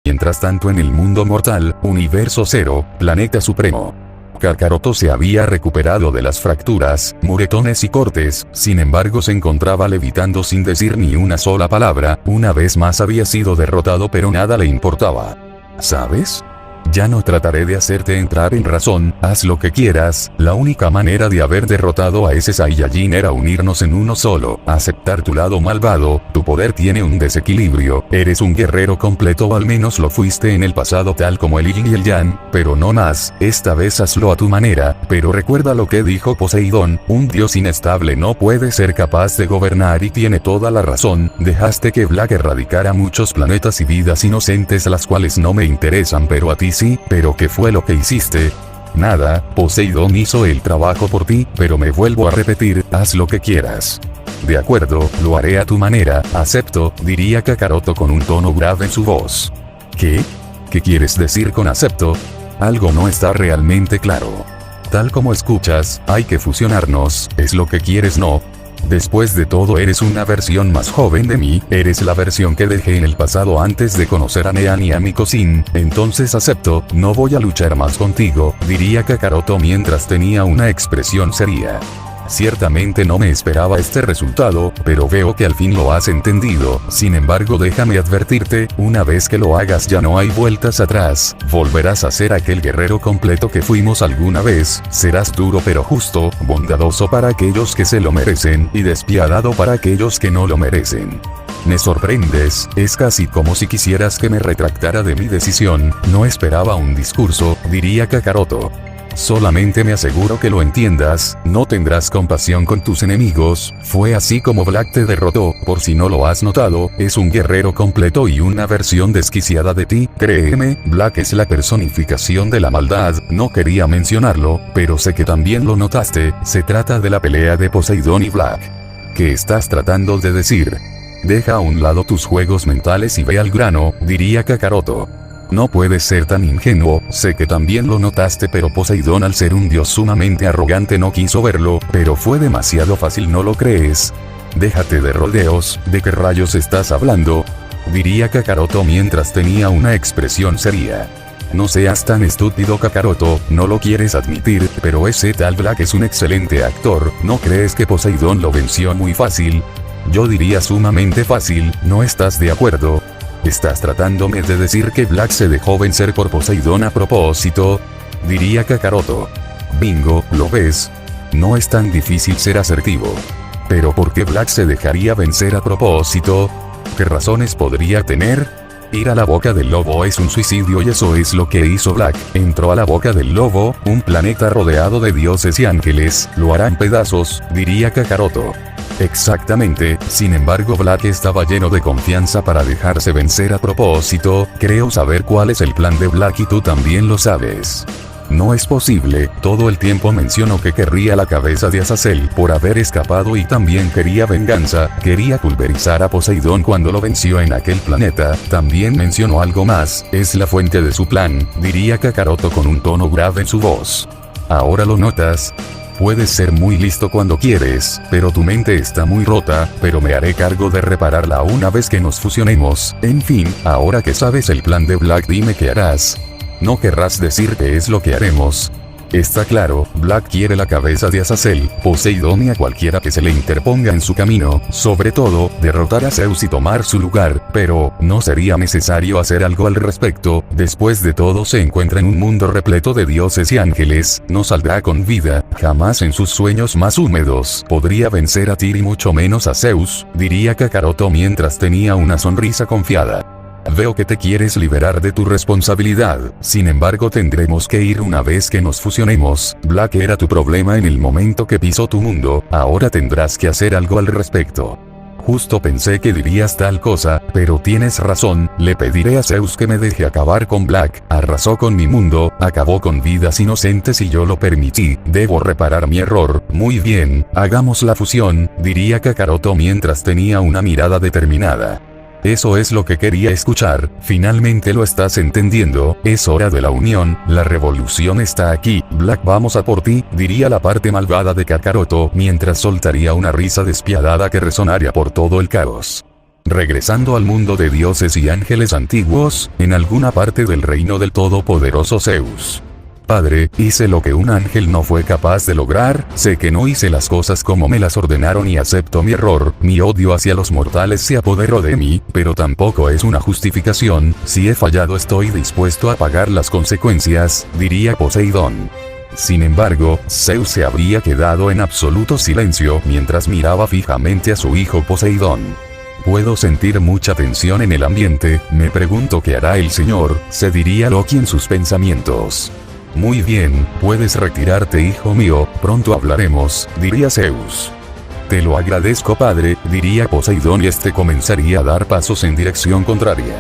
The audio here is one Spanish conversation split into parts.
Mientras tanto en el mundo mortal, Universo 0, Planeta Supremo. Kakaroto se había recuperado de las fracturas, moretones y cortes, sin embargo se encontraba levitando sin decir ni una sola palabra, una vez más había sido derrotado pero nada le importaba. ¿Sabes? Ya no trataré de hacerte entrar en razón, haz lo que quieras, la única manera de haber derrotado a ese Saiyajin era unirnos en uno solo, aceptar tu lado malvado, tu poder tiene un desequilibrio, eres un guerrero completo o al menos lo fuiste en el pasado tal como el Yin y el Yang, pero no más, esta vez hazlo a tu manera, pero recuerda lo que dijo Poseidón, un dios inestable no puede ser capaz de gobernar y tiene toda la razón, dejaste que Black erradicara muchos planetas y vidas inocentes las cuales no me interesan pero a ti sí, pero ¿qué fue lo que hiciste? Nada, Poseidón hizo el trabajo por ti, pero me vuelvo a repetir, haz lo que quieras. De acuerdo, lo haré a tu manera, acepto, diría Kakaroto con un tono grave en su voz. ¿Qué? ¿Qué quieres decir con acepto? Algo no está realmente claro. Tal como escuchas, hay que fusionarnos, ¿es lo que quieres no? Después de todo eres una versión más joven de mí, eres la versión que dejé en el pasado antes de conocer a Nean y a Mikosin, entonces acepto, no voy a luchar más contigo, diría Kakaroto mientras tenía una expresión seria. Ciertamente no me esperaba este resultado, pero veo que al fin lo has entendido, sin embargo déjame advertirte, una vez que lo hagas ya no hay vueltas atrás, volverás a ser aquel guerrero completo que fuimos alguna vez, serás duro pero justo, bondadoso para aquellos que se lo merecen y despiadado para aquellos que no lo merecen. Me sorprendes, es casi como si quisieras que me retractara de mi decisión, no esperaba un discurso, diría Kakaroto. Solamente me aseguro que lo entiendas, no tendrás compasión con tus enemigos, fue así como Black te derrotó, por si no lo has notado, es un guerrero completo y una versión desquiciada de ti, créeme, Black es la personificación de la maldad, no quería mencionarlo, pero sé que también lo notaste, se trata de la pelea de Poseidón y Black. ¿Qué estás tratando de decir? Deja a un lado tus juegos mentales y ve al grano, diría Kakaroto. No puedes ser tan ingenuo, sé que también lo notaste pero Poseidón al ser un dios sumamente arrogante no quiso verlo, pero fue demasiado fácil ¿no lo crees? Déjate de rodeos, ¿de qué rayos estás hablando? Diría Kakaroto mientras tenía una expresión seria. No seas tan estúpido Kakaroto, no lo quieres admitir, pero ese tal Black es un excelente actor, ¿no crees que Poseidón lo venció muy fácil? Yo diría sumamente fácil, ¿no estás de acuerdo? ¿Estás tratándome de decir que Black se dejó vencer por Poseidón a propósito? Diría Kakaroto. Bingo, ¿lo ves? No es tan difícil ser asertivo. ¿Pero por qué Black se dejaría vencer a propósito? ¿Qué razones podría tener? Ir a la boca del lobo es un suicidio y eso es lo que hizo Black. Entró a la boca del lobo, un planeta rodeado de dioses y ángeles, lo harán pedazos, diría Kakaroto. Exactamente, sin embargo Black estaba lleno de confianza para dejarse vencer a propósito, creo saber cuál es el plan de Black y tú también lo sabes. No es posible, todo el tiempo mencionó que querría la cabeza de Azazel por haber escapado y también quería venganza, quería pulverizar a Poseidón cuando lo venció en aquel planeta, también mencionó algo más, es la fuente de su plan, diría Kakaroto con un tono grave en su voz. ¿Ahora lo notas? Puedes ser muy listo cuando quieres, pero tu mente está muy rota, pero me haré cargo de repararla una vez que nos fusionemos, en fin, ahora que sabes el plan de Black dime qué harás. No querrás decir qué es lo que haremos. Está claro, Black quiere la cabeza de Azazel, Poseidón y a cualquiera que se le interponga en su camino, sobre todo, derrotar a Zeus y tomar su lugar, pero, ¿no sería necesario hacer algo al respecto? Después de todo se encuentra en un mundo repleto de dioses y ángeles, no saldrá con vida, jamás en sus sueños más húmedos podría vencer a Tyr y mucho menos a Zeus, diría Kakaroto mientras tenía una sonrisa confiada. Veo que te quieres liberar de tu responsabilidad, sin embargo tendremos que ir una vez que nos fusionemos, Black era tu problema en el momento que pisó tu mundo, ahora tendrás que hacer algo al respecto. Justo pensé que dirías tal cosa, pero tienes razón, le pediré a Zeus que me deje acabar con Black, arrasó con mi mundo, acabó con vidas inocentes y yo lo permití, debo reparar mi error, muy bien, hagamos la fusión, diría Kakaroto mientras tenía una mirada determinada. Eso es lo que quería escuchar, finalmente lo estás entendiendo, es hora de la unión, la revolución está aquí, Black vamos a por ti, diría la parte malvada de Kakaroto, mientras soltaría una risa despiadada que resonaría por todo el caos. Regresando al mundo de dioses y ángeles antiguos, en alguna parte del reino del todopoderoso Zeus. Padre, hice lo que un ángel no fue capaz de lograr, sé que no hice las cosas como me las ordenaron y acepto mi error, mi odio hacia los mortales se apoderó de mí, pero tampoco es una justificación, si he fallado estoy dispuesto a pagar las consecuencias, diría Poseidón. Sin embargo, Zeus se habría quedado en absoluto silencio mientras miraba fijamente a su hijo Poseidón. Puedo sentir mucha tensión en el ambiente, me pregunto qué hará el señor, se diría Loki en sus pensamientos. Muy bien, puedes retirarte hijo mío, pronto hablaremos, diría Zeus. Te lo agradezco padre, diría Poseidón y este comenzaría a dar pasos en dirección contraria.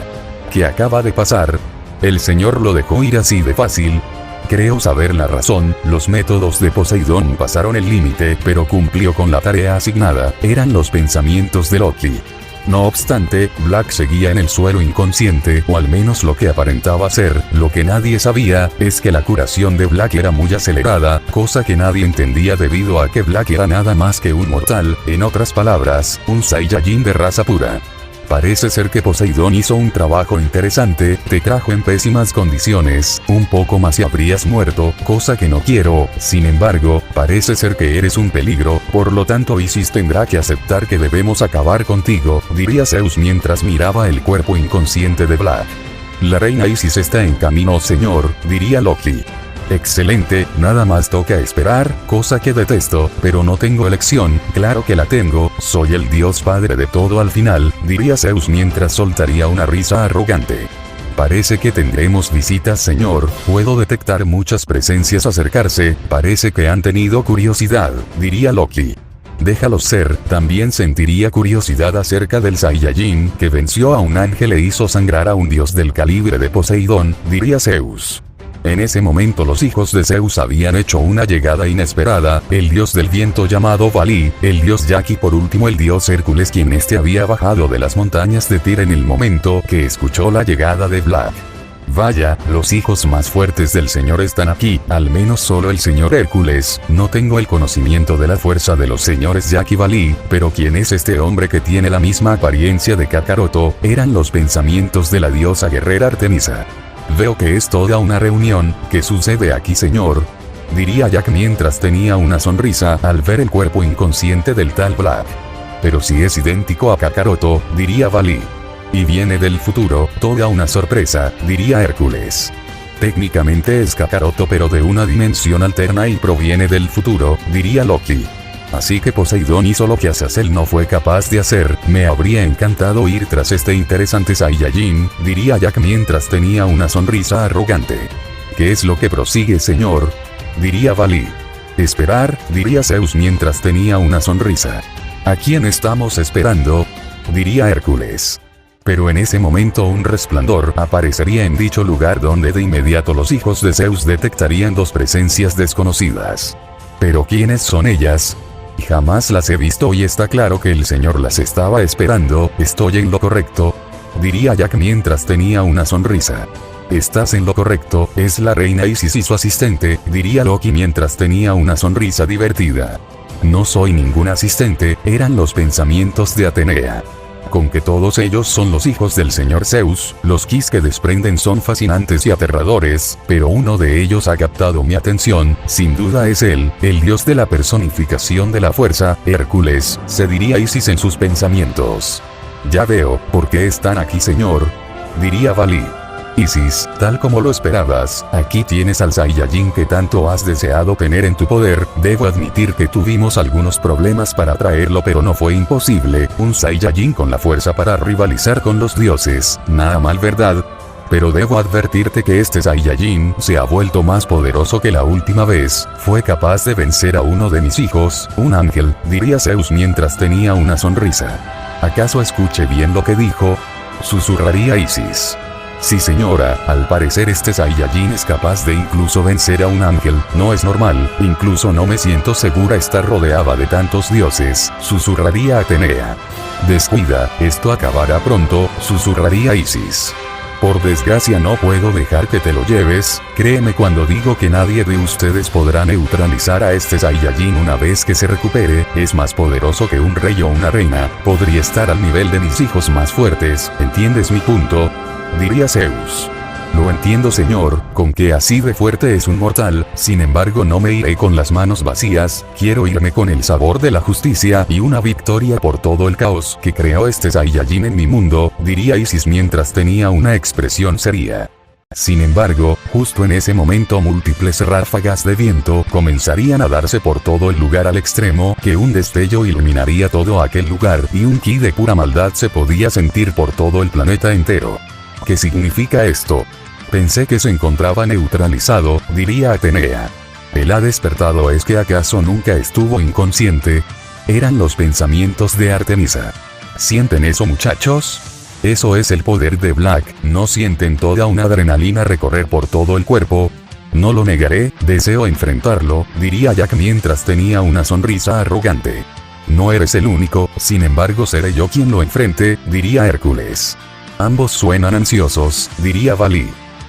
¿Qué acaba de pasar? ¿El señor lo dejó ir así de fácil? Creo saber la razón, los métodos de Poseidón pasaron el límite, pero cumplió con la tarea asignada, eran los pensamientos de Loki. No obstante, Black seguía en el suelo inconsciente, o al menos lo que aparentaba ser. Lo que nadie sabía, es que la curación de Black era muy acelerada, cosa que nadie entendía debido a que Black era nada más que un mortal, en otras palabras, un Saiyajin de raza pura. Parece ser que Poseidón hizo un trabajo interesante, te trajo en pésimas condiciones, un poco más y habrías muerto, cosa que no quiero, sin embargo, parece ser que eres un peligro, por lo tanto Isis tendrá que aceptar que debemos acabar contigo, diría Zeus mientras miraba el cuerpo inconsciente de Black. La reina Isis está en camino señor, diría Loki. Excelente, nada más toca esperar, cosa que detesto, pero no tengo elección, claro que la tengo, soy el dios padre de todo al final, diría Zeus mientras soltaría una risa arrogante. Parece que tendremos visitas señor, puedo detectar muchas presencias acercarse, parece que han tenido curiosidad, diría Loki. Déjalos ser, también sentiría curiosidad acerca del Saiyajin que venció a un ángel e hizo sangrar a un dios del calibre de Poseidón, diría Zeus. En ese momento los hijos de Zeus habían hecho una llegada inesperada, el dios del viento llamado Valí, el dios Yaqui y por último el dios Hércules quien había bajado de las montañas de Tyr en el momento que escuchó la llegada de Black. Vaya, los hijos más fuertes del señor están aquí, al menos solo el señor Hércules, no tengo el conocimiento de la fuerza de los señores Yaqui y Valí, pero ¿quién es este hombre que tiene la misma apariencia de Kakaroto? Eran los pensamientos de la diosa guerrera Artemisa. Veo que es toda una reunión, ¿qué sucede aquí señor? Diría Jack mientras tenía una sonrisa al ver el cuerpo inconsciente del tal Black. Pero si es idéntico a Kakaroto, diría Valí. Y viene del futuro, toda una sorpresa, diría Hércules. Técnicamente es Kakaroto pero de una dimensión alterna y proviene del futuro, diría Loki. Así que Poseidón hizo lo que Azazel no fue capaz de hacer, me habría encantado ir tras este interesante Saiyajin, diría Jack mientras tenía una sonrisa arrogante. ¿Qué es lo que prosigue señor? Diría Valí. Esperar, diría Zeus mientras tenía una sonrisa. ¿A quién estamos esperando? Diría Hércules. Pero en ese momento un resplandor aparecería en dicho lugar donde de inmediato los hijos de Zeus detectarían dos presencias desconocidas. ¿Pero quiénes son ellas? Jamás las he visto y está claro que el señor las estaba esperando, ¿estoy en lo correcto? Diría Jack mientras tenía una sonrisa. Estás en lo correcto, es la reina Isis y su asistente, diría Loki mientras tenía una sonrisa divertida. No soy ningún asistente, eran los pensamientos de Atenea. Con que todos ellos son los hijos del señor Zeus, los kis que desprenden son fascinantes y aterradores, pero uno de ellos ha captado mi atención, sin duda es él, el dios de la personificación de la fuerza, Hércules, se diría Isis en sus pensamientos. Ya veo, ¿por qué están aquí señor? Diría Valí. Isis, tal como lo esperabas, aquí tienes al Saiyajin que tanto has deseado tener en tu poder, debo admitir que tuvimos algunos problemas para traerlo pero no fue imposible, un Saiyajin con la fuerza para rivalizar con los dioses, nada mal verdad. Pero debo advertirte que este Saiyajin se ha vuelto más poderoso que la última vez, fue capaz de vencer a uno de mis hijos, un ángel, diría Zeus mientras tenía una sonrisa. ¿Acaso escuché bien lo que dijo? Susurraría Isis. Sí señora, al parecer este Saiyajin es capaz de incluso vencer a un ángel, no es normal, incluso no me siento segura estar rodeada de tantos dioses, susurraría Atenea. Descuida, esto acabará pronto, susurraría Isis. Por desgracia no puedo dejar que te lo lleves, créeme cuando digo que nadie de ustedes podrá neutralizar a este Saiyajin una vez que se recupere, es más poderoso que un rey o una reina, podría estar al nivel de mis hijos más fuertes, ¿entiendes mi punto? Diría Zeus. Lo entiendo señor, con que así de fuerte es un mortal, sin embargo no me iré con las manos vacías, quiero irme con el sabor de la justicia y una victoria por todo el caos que creó este Saiyajin en mi mundo, diría Isis mientras tenía una expresión seria. Sin embargo, justo en ese momento múltiples ráfagas de viento comenzarían a darse por todo el lugar al extremo que un destello iluminaría todo aquel lugar y un ki de pura maldad se podía sentir por todo el planeta entero. ¿Qué significa esto? Pensé que se encontraba neutralizado, diría Atenea. ¿Él ha despertado? ¿Es que acaso nunca estuvo inconsciente? Eran los pensamientos de Artemisa. ¿Sienten eso muchachos? Eso es el poder de Black, ¿no sienten toda una adrenalina recorrer por todo el cuerpo? No lo negaré, deseo enfrentarlo, diría Jack mientras tenía una sonrisa arrogante. No eres el único, sin embargo seré yo quien lo enfrente, diría Hércules. Ambos suenan ansiosos, diría Valí.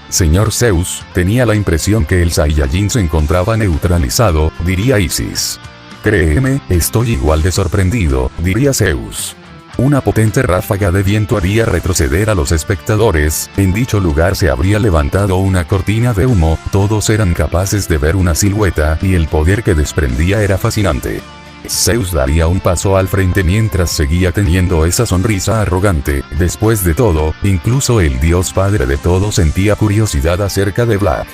Señor Zeus, tenía la impresión que el Saiyajin se encontraba neutralizado, diría Isis. Créeme, estoy igual de sorprendido, diría Zeus. Una potente ráfaga de viento haría retroceder a los espectadores, en dicho lugar se habría levantado una cortina de humo, todos eran capaces de ver una silueta y el poder que desprendía era fascinante. Zeus daría un paso al frente mientras seguía teniendo esa sonrisa arrogante, después de todo, incluso el dios padre de todo sentía curiosidad acerca de Black.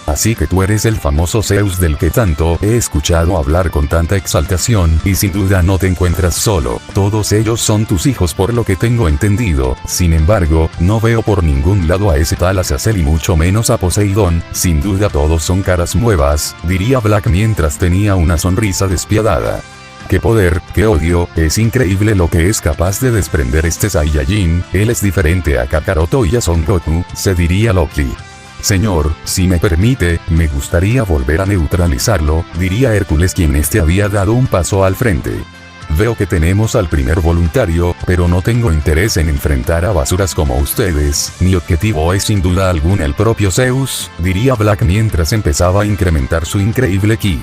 Así que tú eres el famoso Zeus del que tanto he escuchado hablar con tanta exaltación y sin duda no te encuentras solo, todos ellos son tus hijos por lo que tengo entendido, sin embargo, no veo por ningún lado a ese tal Azazel y mucho menos a Poseidón, sin duda todos son caras nuevas, diría Black mientras tenía una sonrisa despiadada. ¡Qué poder, qué odio! Es increíble lo que es capaz de desprender este Saiyajin, él es diferente a Kakaroto y a Son Goku, se diría Loki. Señor, si me permite, me gustaría volver a neutralizarlo, diría Hércules quien había dado un paso al frente. Veo que tenemos al primer voluntario, pero no tengo interés en enfrentar a basuras como ustedes, mi objetivo es sin duda alguna el propio Zeus, diría Black mientras empezaba a incrementar su increíble ki.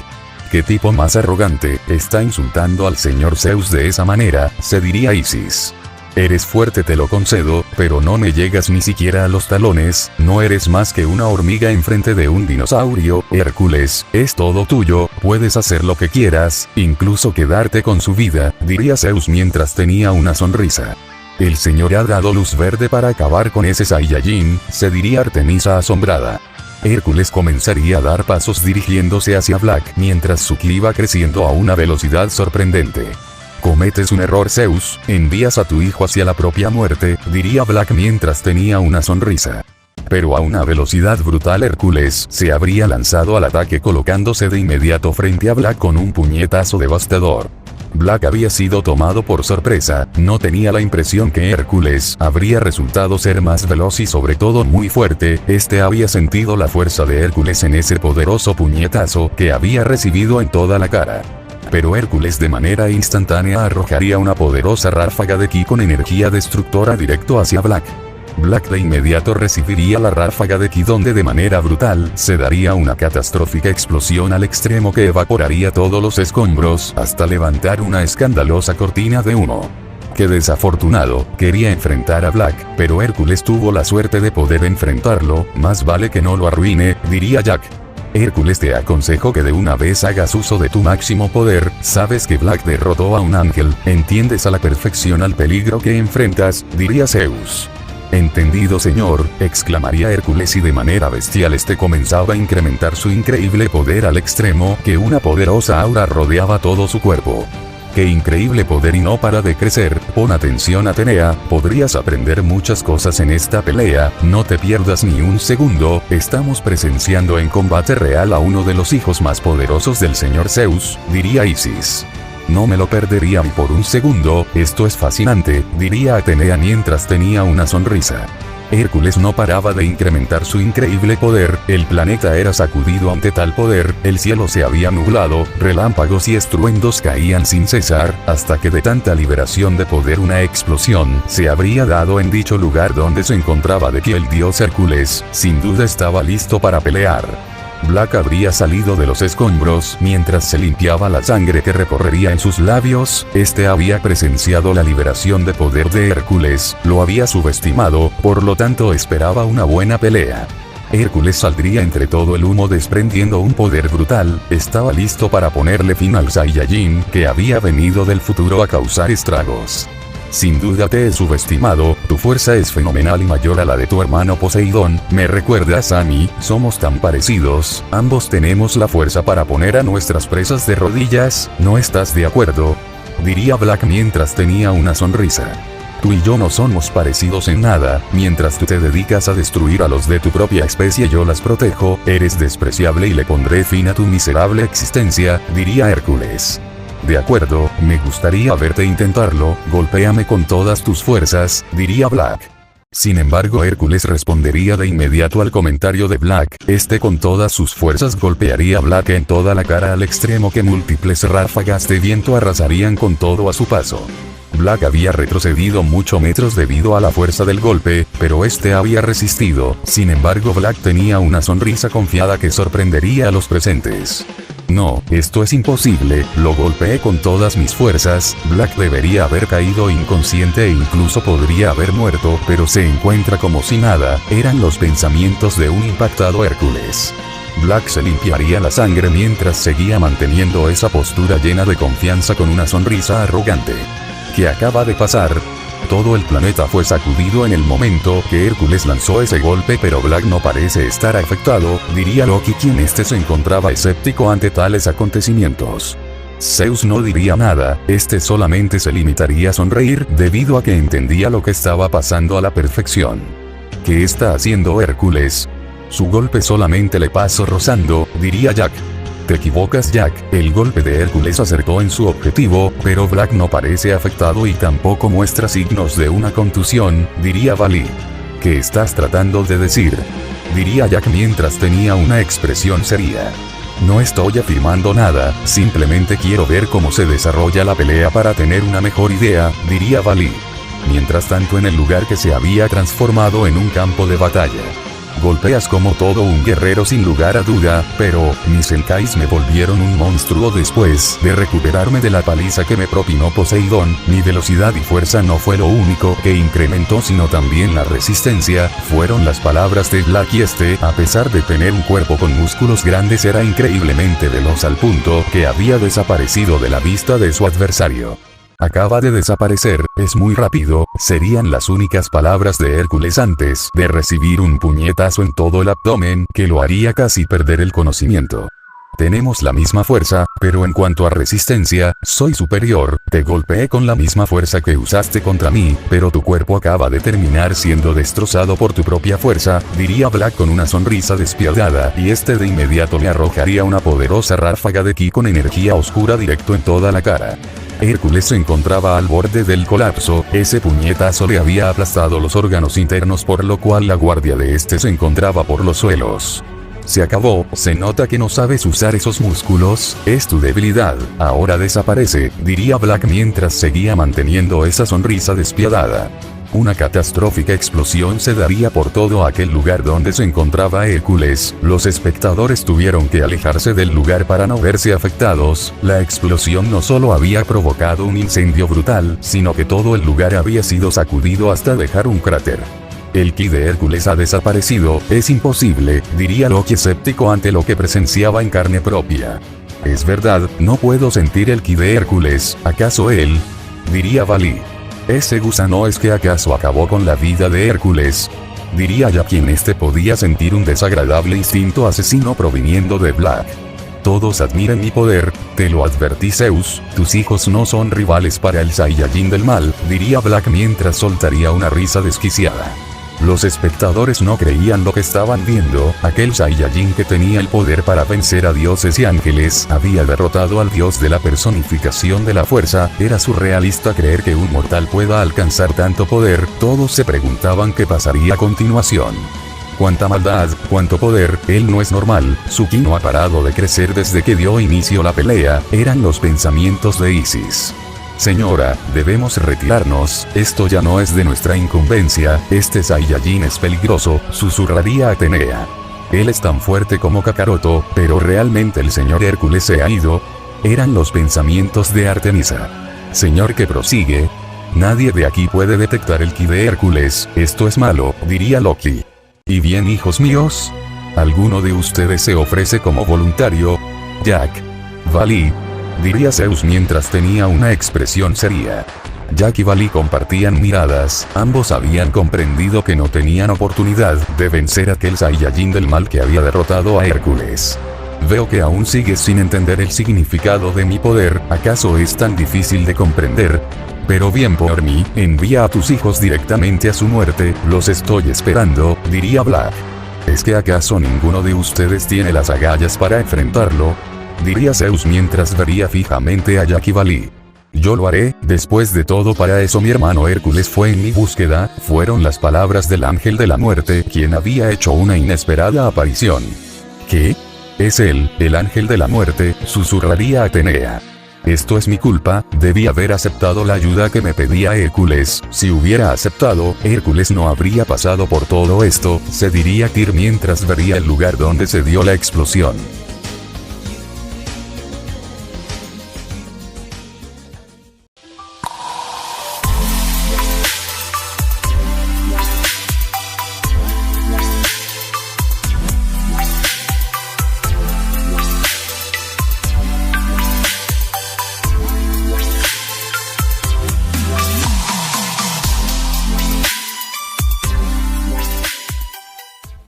¿Qué tipo más arrogante, está insultando al señor Zeus de esa manera?, se diría Isis. Eres fuerte te lo concedo, pero no me llegas ni siquiera a los talones, no eres más que una hormiga enfrente de un dinosaurio, Hércules, es todo tuyo, puedes hacer lo que quieras, incluso quedarte con su vida, diría Zeus mientras tenía una sonrisa. El señor ha dado luz verde para acabar con ese Saiyajin, se diría Artemisa asombrada. Hércules comenzaría a dar pasos dirigiéndose hacia Black mientras su ki iba creciendo a una velocidad sorprendente. Cometes un error Zeus, envías a tu hijo hacia la propia muerte, diría Black mientras tenía una sonrisa. Pero a una velocidad brutal Hércules se habría lanzado al ataque colocándose de inmediato frente a Black con un puñetazo devastador. Black había sido tomado por sorpresa, no tenía la impresión que Hércules habría resultado ser más veloz y sobre todo muy fuerte, había sentido la fuerza de Hércules en ese poderoso puñetazo que había recibido en toda la cara. Pero Hércules de manera instantánea arrojaría una poderosa ráfaga de ki con energía destructora directo hacia Black. Black de inmediato recibiría la ráfaga de ki donde de manera brutal se daría una catastrófica explosión al extremo que evaporaría todos los escombros hasta levantar una escandalosa cortina de humo. Qué desafortunado, quería enfrentar a Black, pero Hércules tuvo la suerte de poder enfrentarlo, más vale que no lo arruine, diría Jack. Hércules te aconsejo que de una vez hagas uso de tu máximo poder, sabes que Black derrotó a un ángel, entiendes a la perfección al peligro que enfrentas, diría Zeus. Entendido señor, exclamaría Hércules y de manera bestial comenzaba a incrementar su increíble poder al extremo que una poderosa aura rodeaba todo su cuerpo. ¡Qué increíble poder y no para de crecer! Pon atención Atenea, podrías aprender muchas cosas en esta pelea, no te pierdas ni un segundo, estamos presenciando en combate real a uno de los hijos más poderosos del señor Zeus, diría Isis. No me lo perdería ni por un segundo, esto es fascinante, diría Atenea mientras tenía una sonrisa. Hércules no paraba de incrementar su increíble poder, el planeta era sacudido ante tal poder, el cielo se había nublado, relámpagos y estruendos caían sin cesar, hasta que de tanta liberación de poder una explosión se habría dado en dicho lugar donde se encontraba, de que el dios Hércules, sin duda estaba listo para pelear. Black habría salido de los escombros mientras se limpiaba la sangre que recorrería en sus labios. Este había presenciado la liberación de poder de Hércules, lo había subestimado, por lo tanto esperaba una buena pelea. Hércules saldría entre todo el humo desprendiendo un poder brutal, estaba listo para ponerle fin al Saiyajin que había venido del futuro a causar estragos. Sin duda te he subestimado, tu fuerza es fenomenal y mayor a la de tu hermano Poseidón, me recuerdas a mí, somos tan parecidos, ambos tenemos la fuerza para poner a nuestras presas de rodillas, ¿no estás de acuerdo? Diría Black mientras tenía una sonrisa. Tú y yo no somos parecidos en nada, mientras tú te dedicas a destruir a los de tu propia especie yo las protejo, eres despreciable y le pondré fin a tu miserable existencia, diría Hércules. De acuerdo, me gustaría verte intentarlo, golpéame con todas tus fuerzas, diría Black. Sin embargo Hércules respondería de inmediato al comentario de Black, con todas sus fuerzas golpearía a Black en toda la cara al extremo que múltiples ráfagas de viento arrasarían con todo a su paso. Black había retrocedido muchos metros debido a la fuerza del golpe, pero había resistido, sin embargo Black tenía una sonrisa confiada que sorprendería a los presentes. No, esto es imposible, lo golpeé con todas mis fuerzas, Black debería haber caído inconsciente e incluso podría haber muerto, pero se encuentra como si nada, eran los pensamientos de un impactado Hércules. Black se limpiaría la sangre mientras seguía manteniendo esa postura llena de confianza con una sonrisa arrogante. ¿Qué acaba de pasar? Todo el planeta fue sacudido en el momento que Hércules lanzó ese golpe, pero Black no parece estar afectado, diría Loki quien se encontraba escéptico ante tales acontecimientos. Zeus no diría nada, solamente se limitaría a sonreír debido a que entendía lo que estaba pasando a la perfección. ¿Qué está haciendo Hércules? Su golpe solamente le pasó rozando, diría Jack. Te equivocas Jack, el golpe de Hércules acertó en su objetivo, pero Black no parece afectado y tampoco muestra signos de una contusión, diría Bali. ¿Qué estás tratando de decir? Diría Jack mientras tenía una expresión seria. No estoy afirmando nada, simplemente quiero ver cómo se desarrolla la pelea para tener una mejor idea, diría Bali. Mientras tanto en el lugar que se había transformado en un campo de batalla. Golpeas como todo un guerrero sin lugar a duda, pero, mis Zenkais me volvieron un monstruo después de recuperarme de la paliza que me propinó Poseidón, mi velocidad y fuerza no fue lo único que incrementó sino también la resistencia, fueron las palabras de Black y a pesar de tener un cuerpo con músculos grandes era increíblemente veloz al punto que había desaparecido de la vista de su adversario. Acaba de desaparecer, es muy rápido, serían las únicas palabras de Hércules antes de recibir un puñetazo en todo el abdomen que lo haría casi perder el conocimiento. Tenemos la misma fuerza, pero en cuanto a resistencia, soy superior, te golpeé con la misma fuerza que usaste contra mí, pero tu cuerpo acaba de terminar siendo destrozado por tu propia fuerza, diría Black con una sonrisa despiadada, y de inmediato me arrojaría una poderosa ráfaga de ki con energía oscura directo en toda la cara. Hércules se encontraba al borde del colapso, ese puñetazo le había aplastado los órganos internos por lo cual la guardia de se encontraba por los suelos. Se acabó, se nota que no sabes usar esos músculos, es tu debilidad, ahora desaparece, diría Black mientras seguía manteniendo esa sonrisa despiadada. Una catastrófica explosión se daría por todo aquel lugar donde se encontraba Hércules, los espectadores tuvieron que alejarse del lugar para no verse afectados, la explosión no solo había provocado un incendio brutal, sino que todo el lugar había sido sacudido hasta dejar un cráter. El ki de Hércules ha desaparecido, es imposible, diría Loki escéptico ante lo que presenciaba en carne propia. Es verdad, no puedo sentir el ki de Hércules, ¿acaso él? Diría Bali. Ese gusano ¿acaso acabó con la vida de Hércules? Diría ya quien podía sentir un desagradable instinto asesino proviniendo de Black. Todos admiran mi poder, te lo advertí Zeus, tus hijos no son rivales para el Saiyajin del mal, diría Black mientras soltaría una risa desquiciada. Los espectadores no creían lo que estaban viendo. Aquel Saiyajin que tenía el poder para vencer a dioses y ángeles había derrotado al dios de la personificación de la fuerza. Era surrealista creer que un mortal pueda alcanzar tanto poder. Todos se preguntaban qué pasaría a continuación. Cuánta maldad, cuánto poder, él no es normal, su ki no ha parado de crecer desde que dio inicio la pelea, eran los pensamientos de Isis. Señora, debemos retirarnos, esto ya no es de nuestra incumbencia, este Saiyajin es peligroso, susurraría Atenea. Él es tan fuerte como Kakaroto, pero realmente el señor Hércules se ha ido. Eran los pensamientos de Artemisa. Señor que prosigue. Nadie de aquí puede detectar el ki de Hércules, esto es malo, diría Loki. ¿Y bien hijos míos? ¿Alguno de ustedes se ofrece como voluntario? Jack. Valí. Diría Zeus mientras tenía una expresión seria. Jack y Valí compartían miradas, ambos habían comprendido que no tenían oportunidad de vencer a aquel Saiyajin del mal que había derrotado a Hércules. Veo que aún sigues sin entender el significado de mi poder, ¿acaso es tan difícil de comprender? Pero bien por mí, envía a tus hijos directamente a su muerte, los estoy esperando, diría Black. ¿Es que acaso ninguno de ustedes tiene las agallas para enfrentarlo? Diría Zeus mientras vería fijamente a Jack y Valí. Yo lo haré, después de todo para eso mi hermano Hércules fue en mi búsqueda, fueron las palabras del ángel de la muerte quien había hecho una inesperada aparición. ¿Qué? Es él, el ángel de la muerte, susurraría Atenea. Esto es mi culpa, debí haber aceptado la ayuda que me pedía Hércules, si hubiera aceptado, Hércules no habría pasado por todo esto, se diría Tyr mientras vería el lugar donde se dio la explosión.